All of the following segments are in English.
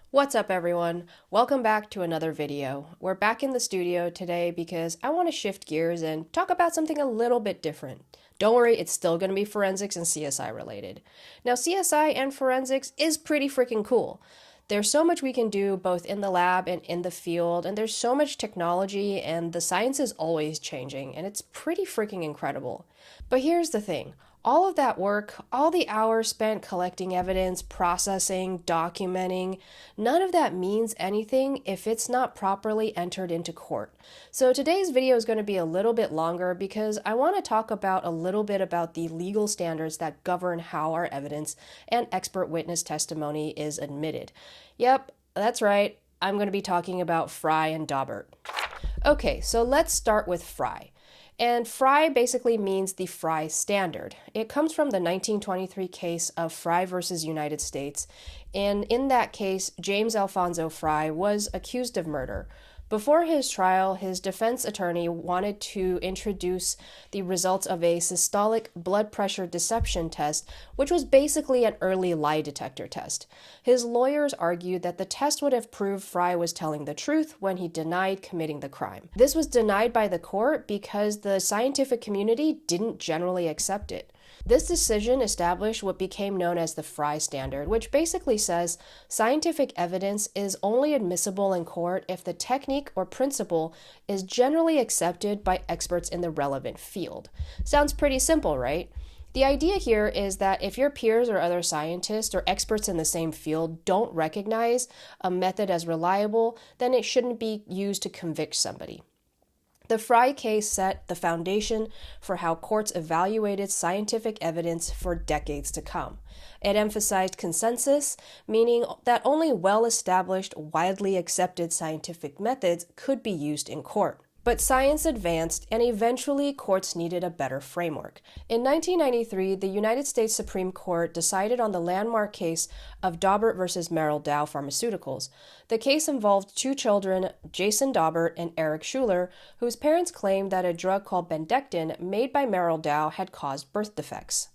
What's up, everyone? Welcome back to another video. We're back in the studio today because I want to shift gears and talk about something a little bit different. Don't worry, it's still going to be forensics and CSI related. Now, CSI and forensics is pretty freaking cool. There's so much we can do both in the lab and in the field, and there's so much technology, and the science is always changing, and it's pretty freaking incredible. But here's the thing. All of that work, all the hours spent collecting evidence, processing, documenting, none of that means anything if it's not properly entered into court. So today's video is going to be a little bit longer because I want to talk about a little bit about the legal standards that govern how our evidence and expert witness testimony is admitted. Yep, that's right. I'm going to be talking about Frye and Daubert. Okay, so let's start with Frye. And Frye basically means the Frye standard. It comes from the 1923 case of Frye versus United States, and in that case, James Alfonso Frye was accused of murder. Before his trial, his defense attorney wanted to introduce the results of a systolic blood pressure deception test, which was basically an early lie detector test. His lawyers argued that the test would have proved Frye was telling the truth when he denied committing the crime. This was denied by the court because the scientific community didn't generally accept it. This decision established what became known as the Frye standard, which basically says scientific evidence is only admissible in court if the technique or principle is generally accepted by experts in the relevant field. Sounds pretty simple, right? The idea here is that if your peers or other scientists or experts in the same field don't recognize a method as reliable, then it shouldn't be used to convict somebody. The Frye case set the foundation for how courts evaluated scientific evidence for decades to come. It emphasized consensus, meaning that only well-established, widely accepted scientific methods could be used in court. But science advanced, and eventually courts needed a better framework. In 1993, the United States Supreme Court decided on the landmark case of Daubert versus Merrill Dow Pharmaceuticals. The case involved two children, Jason Daubert and Eric Schuler, whose parents claimed that a drug called bendectin made by Merrill Dow had caused birth defects.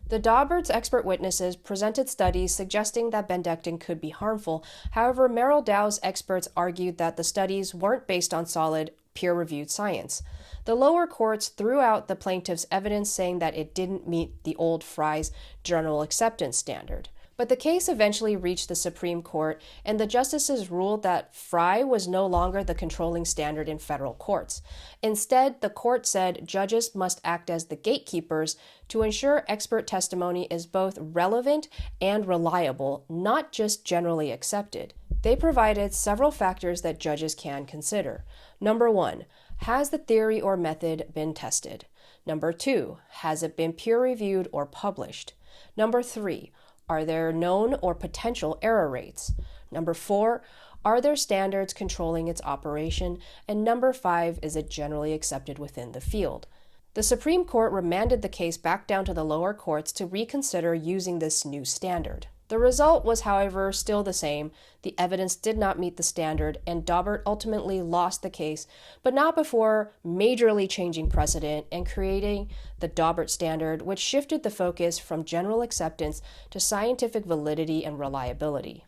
The Daubert's expert witnesses presented studies suggesting that bendectin could be harmful. However, Merrill Dow's experts argued that the studies weren't based on solid, peer-reviewed science. The lower courts threw out the plaintiff's evidence, saying that it didn't meet the old Frye's general acceptance standard. But the case eventually reached the Supreme Court, and the justices ruled that Frye was no longer the controlling standard in federal courts. Instead, the court said judges must act as the gatekeepers to ensure expert testimony is both relevant and reliable, not just generally accepted. They provided several factors that judges can consider. Number 1, has the theory or method been tested? Number 2, has it been peer-reviewed or published? Number 3, are there known or potential error rates? Number 4, are there standards controlling its operation? And number 5, is it generally accepted within the field? The Supreme Court remanded the case back down to the lower courts to reconsider using this new standard. The result was, however, still the same. The evidence did not meet the standard, and Daubert ultimately lost the case, but not before majorly changing precedent and creating the Daubert standard, which shifted the focus from general acceptance to scientific validity and reliability.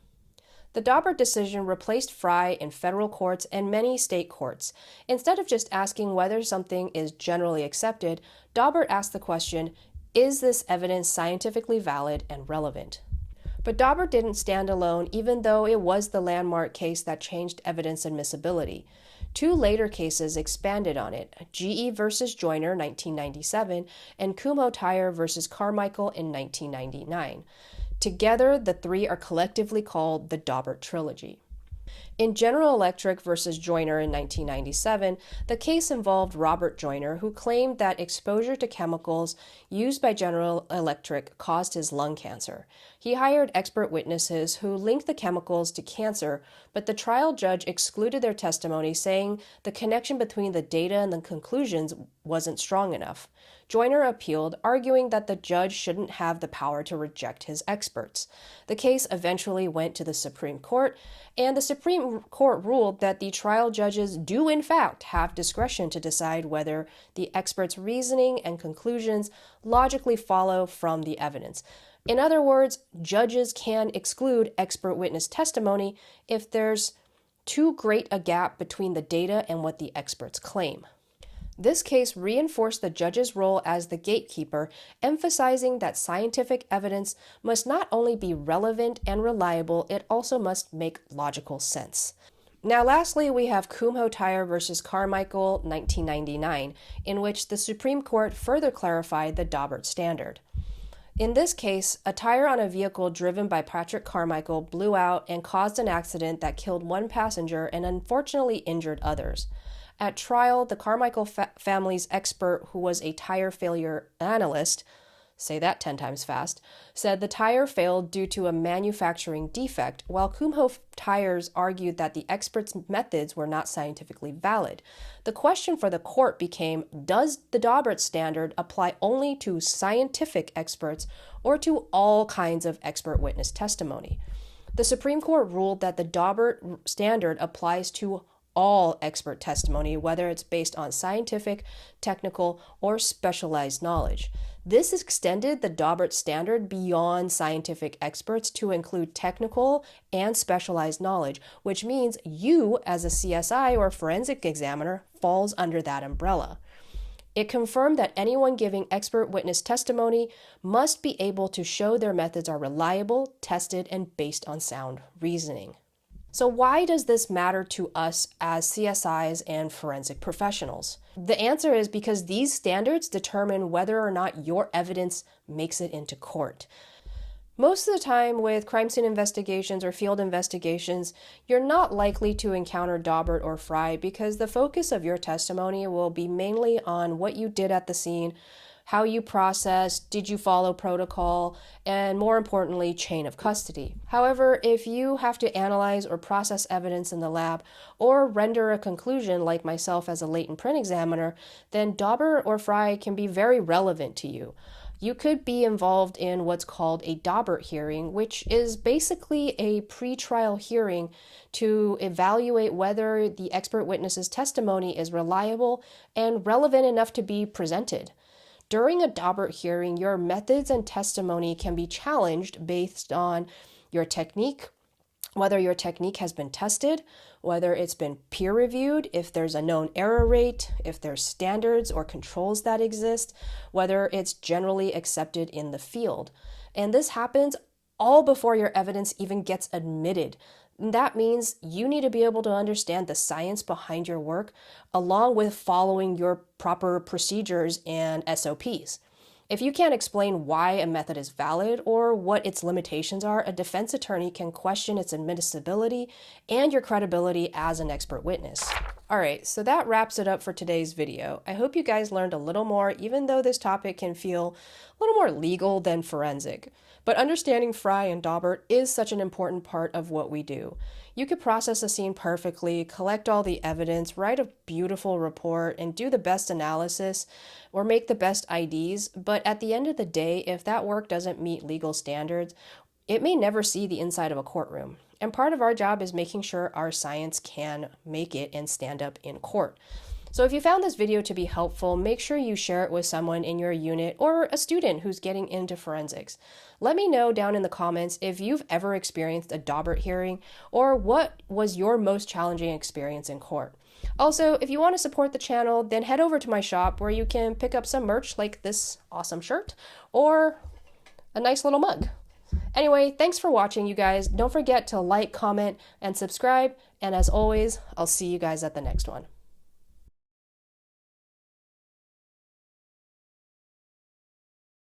The Daubert decision replaced Frye in federal courts and many state courts. Instead of just asking whether something is generally accepted, Daubert asked the question, is this evidence scientifically valid and relevant? But Daubert didn't stand alone, even though it was the landmark case that changed evidence admissibility. Two later cases expanded on it, GE versus Joyner, 1997, and Kumho-Tyer versus Carmichael in 1999. Together, the three are collectively called the Daubert Trilogy. In General Electric versus Joyner in 1997, the case involved Robert Joyner, who claimed that exposure to chemicals used by General Electric caused his lung cancer. He hired expert witnesses who linked the chemicals to cancer, but the trial judge excluded their testimony, saying the connection between the data and the conclusions wasn't strong enough. Joyner appealed, arguing that the judge shouldn't have the power to reject his experts. The case eventually went to the Supreme Court, and the Supreme Court ruled that the trial judges do in fact have discretion to decide whether the expert's reasoning and conclusions logically follow from the evidence. In other words, judges can exclude expert witness testimony if there's too great a gap between the data and what the experts claim. This case reinforced the judge's role as the gatekeeper, emphasizing that scientific evidence must not only be relevant and reliable, it also must make logical sense. Now, lastly, we have Kumho Tire versus Carmichael, 1999, in which the Supreme Court further clarified the Daubert standard. In this case, a tire on a vehicle driven by Patrick Carmichael blew out and caused an accident that killed one passenger and unfortunately injured others. At trial, the Carmichael family's expert, who was a tire failure analyst, say that 10 times fast, said the tire failed due to a manufacturing defect, while Kumho Tires argued that the expert's methods were not scientifically valid. The question for the court became, does the Daubert standard apply only to scientific experts or to all kinds of expert witness testimony? The Supreme Court ruled that the Daubert standard applies to all expert testimony, whether it's based on scientific, technical, or specialized knowledge. This extended the Daubert standard beyond scientific experts to include technical and specialized knowledge, which means you, as a CSI or forensic examiner, falls under that umbrella. It confirmed that anyone giving expert witness testimony must be able to show their methods are reliable, tested, and based on sound reasoning. So why does this matter to us as CSIs and forensic professionals? The answer is because these standards determine whether or not your evidence makes it into court. Most of the time with crime scene investigations or field investigations, you're not likely to encounter Daubert or Frye because the focus of your testimony will be mainly on what you did at the scene, how you processed, did you follow protocol, and more importantly, chain of custody. However, if you have to analyze or process evidence in the lab or render a conclusion like myself as a latent print examiner, then Daubert or Frye can be very relevant to you. You could be involved in what's called a Daubert hearing, which is basically a pre-trial hearing to evaluate whether the expert witness's testimony is reliable and relevant enough to be presented. During a Daubert hearing, your methods and testimony can be challenged based on your technique, whether your technique has been tested, whether it's been peer-reviewed, if there's a known error rate, if there's standards or controls that exist, whether it's generally accepted in the field. And this happens all before your evidence even gets admitted. That means you need to be able to understand the science behind your work, along with following your proper procedures and SOPs. If you can't explain why a method is valid or what its limitations are, a defense attorney can question its admissibility and your credibility as an expert witness. Alright, so that wraps it up for today's video. I hope you guys learned a little more, even though this topic can feel a little more legal than forensic. But understanding Frye and Daubert is such an important part of what we do. You could process a scene perfectly, collect all the evidence, write a beautiful report, and do the best analysis or make the best IDs, but at the end of the day, if that work doesn't meet legal standards, it may never see the inside of a courtroom. And part of our job is making sure our science can make it and stand up in court. So if you found this video to be helpful, make sure you share it with someone in your unit or a student who's getting into forensics. Let me know down in the comments if you've ever experienced a Daubert hearing or what was your most challenging experience in court. Also, if you want to support the channel, then head over to my shop where you can pick up some merch like this awesome shirt or a nice little mug. Anyway, thanks for watching, you guys. Don't forget to like, comment, and subscribe. And as always, I'll see you guys at the next one.